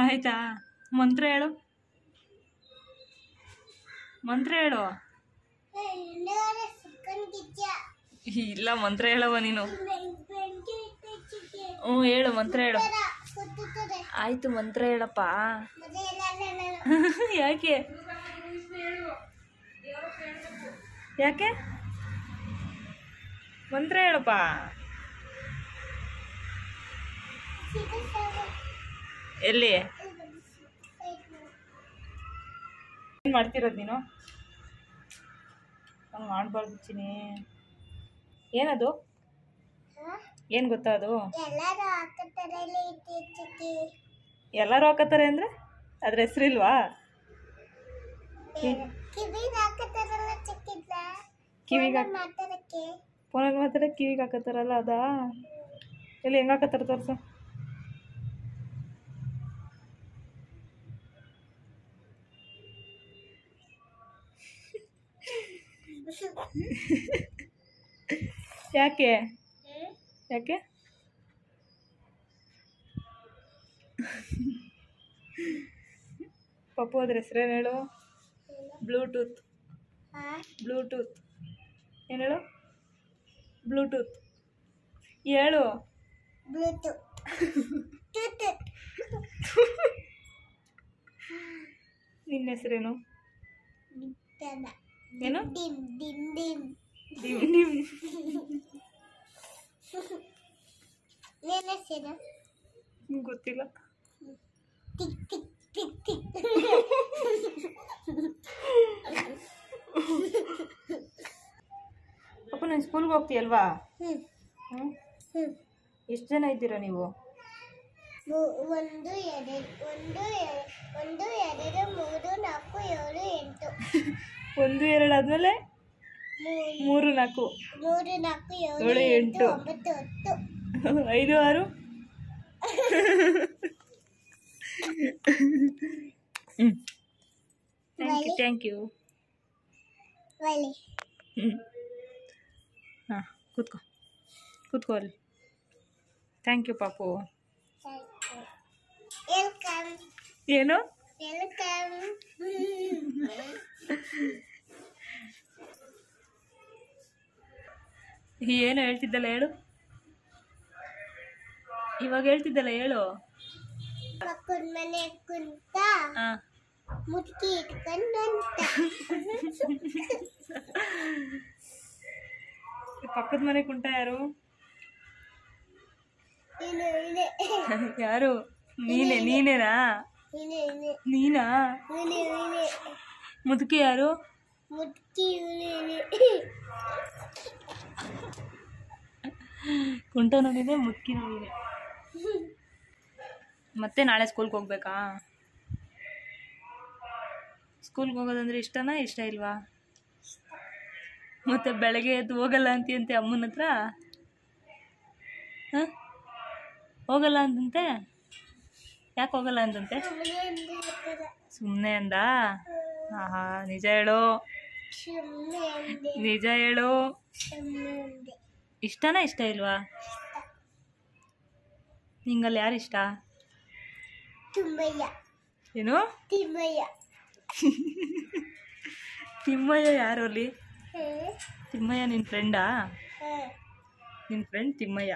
ಆಯ್ತಾ? ಮಂತ್ರ ಹೇಳು, ಮಂತ್ರ ಹೇಳು. ಇಲ್ಲ, ಮಂತ್ರ ಹೇಳವ ನೀನು. ಹ್ಞೂ ಹೇಳು, ಮಂತ್ರ ಹೇಳು. ಆಯ್ತು, ಮಂತ್ರ ಹೇಳಪ್ಪ. ಯಾಕೆ ಯಾಕೆ ಮಂತ್ರ ಹೇಳಪ್ಪ. ಎಲ್ಲಿ ಏನು ಮಾಡ್ತಿರೋದು ನೀನು? ಹಂಗೆ ಮಾಡಬಾರ್ದು ಚಿನಿ. ಏನದು? ಏನು ಗೊತ್ತಾ ಅದು? ಎಲ್ಲರೂ ಹಾಕತ್ತಾರೆ ಅಂದರೆ ಅದ್ರ ಹೆಸರಿಲ್ವಾ? ಕಿವಿಗೆ ಫೋನಲ್ಲಿ ಮಾತಾಡ ಕಿವಿಗೆ ಹಾಕತ್ತಾರಲ್ಲ ಅದಾ? ಎಲ್ಲಿ ಹೆಂಗೆ ಹಾಕತ್ತಾರ ತೋರ್ಸು. ಯಾಕೆ ಯಾಕೆ ಪಪ್ಪು ಅದ್ರ ಹೆಸ್ರೇನು ಹೇಳು? ಬ್ಲೂಟೂತ್. ಬ್ಲೂಟೂತ್ ಏನು ಹೇಳು? ಬ್ಲೂಟೂತ್ ಹೇಳು. ಬ್ಲೂಟೂತ್ ನಿನ್ನ ಹೆಸರೇನು? ಏನು? ಗೊತ್ತಿಲ್ಲ. ಅಪ್ಪ ನಾನು ಸ್ಕೂಲ್ಗೆ ಹೋಗ್ತೀಯಲ್ವಾ? ಎಷ್ಟು ಜನ ಇದ್ದೀರಾ ನೀವು? 1 2 3 4 7 8. 1 2 ಆದ್ಮೇಲೆ 3 4 7 8 5 6. Thank you. ಹಾಂ, ಕೂತ್ಕೋ ಅಲ್ಲಿ. ಥ್ಯಾಂಕ್ ಯು ಪಾಪು. ಏನು? ಏನು ಹೇಳ್ತಿದ್ದಲ್ಲ ಹೇಳು. ಇವಾಗ ಹೇಳ್ತಿದ್ದಲ್ಲ ಹೇಳು. ಪಕ್ಕದ ಮನೆ ಕುಂತ ಮುಟ್ಕಿ ಇಟ್ಕೊಂಡು ಪಕ್ಕದ ಮನೆ ಕುಂಟ ಯಾರು? ಯಾರು? ನೀನೇನಾ? ನೀನಾ? ಮುದುಕಿ ಯಾರು? ಕುಂಟನೂ ನೀನೆ, ಮುದುಕಿನೂ ನೀನೆ. ಮತ್ತೆ ನಾಳೆ ಸ್ಕೂಲ್ಗೆ ಹೋಗ್ಬೇಕಾ? ಸ್ಕೂಲ್ಗೆ ಹೋಗೋದಂದ್ರೆ ಇಷ್ಟನಾ, ಇಷ್ಟ ಇಲ್ವಾ? ಮತ್ತೆ ಬೆಳಗ್ಗೆ ಎದ್ದು ಹೋಗಲ್ಲ ಅಂತೀಯಂತೆ ಅಮ್ಮನ ಹತ್ರ. ಹಾಂ, ಹೋಗಲ್ಲ ಅಂತಂತೆ. ಯಾಕೆ ಹೋಗಲ್ಲ ಅಂತಂತೆ? ಸುಮ್ಮನೆ ಅಂದ. ಆಹಾ, ನಿಜ ಹೇಳು, ನಿಜ ಹೇಳು. ಇಷ್ಟನಾ, ಇಷ್ಟ ಇಲ್ವಾ? ನಿಂಗಲ್ಲಿ ಯಾರು ಇಷ್ಟ? ಏನು? ತಿಮ್ಮಯ್ಯ ಯಾರು ಅಲ್ಲಿ? ತಿಮ್ಮಯ್ಯ ನಿನ್ನ ಫ್ರೆಂಡಾ? ನಿನ್ನ ಫ್ರೆಂಡ್ ತಿಮ್ಮಯ್ಯ.